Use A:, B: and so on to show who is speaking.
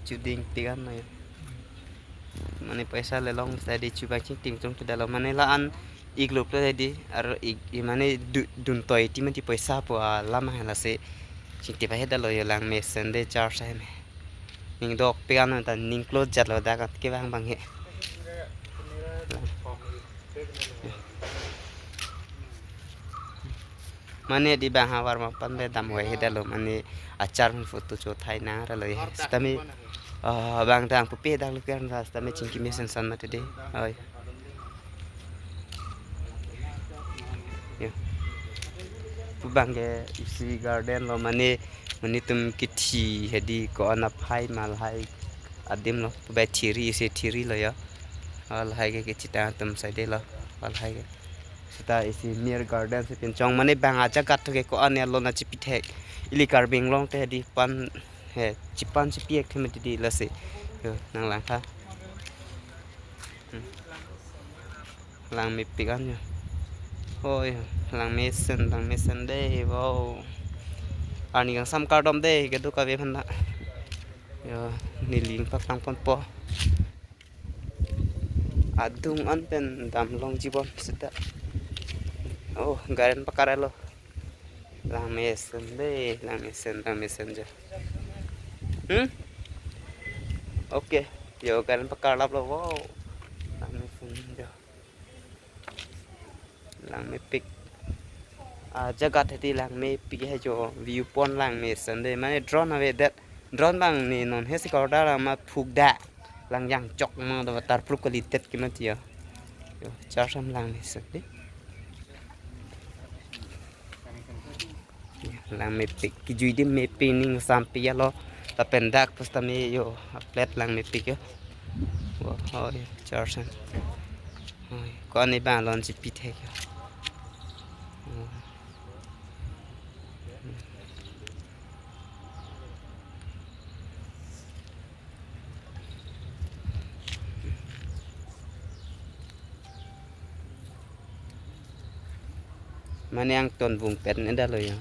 A: Juding tigan na yun. Mane paisa lelong tadi cuba ting tung tu dalam mane laan iglop tu tadi ar mane duntoi ti mati paisa po lama hala se cinti pa heda lo yolang me sende charge hai me ning dok pian ta ning close jat lo da ka ke bang bang he mane di bang hawar ma pande dam hoy heda lo mane achar foto cho thai na ra lo he stami bang tang pupe dak lukian rasta me cingki mesen san mate de oi yo pu bang ge isi garden lo mane tum kithi hedi ko ana phai mal hai adim lo be thiri se thiri lo ya al hai ge chita tum sai de lo al hai ge sta isi mir garden se pin chong mane bang acha kat ge ko ane lo na chi pithek ili carbing long te hedi pan he chipan chi piek the mate di la se nang lang kha lang mi pikan yo oi lang mesen de wow ani gang sam ka dom de ke du ka ve phan na yo ni ling pak tang pon po adung an pen dam long jibon sita oh garen pakara lo lang mesen je okay yo garen pakara lo wow lang mesen jo lang me pik jagat heti lang me pik hai jo view point lang mesen de mane drone ave that drone bang ni non hesi ka da ma phuk da lang yang chok ma da tar pruk kali tet ki ma ti yo char sam lang mesen de lang me pik ki jui de me pining sam pi ya lo ta pendak pas ta me yo plet lang me pik yo oi char sam oi ko ni ba lon chi pi the yo Mane ang ton bung pet ni da lo yo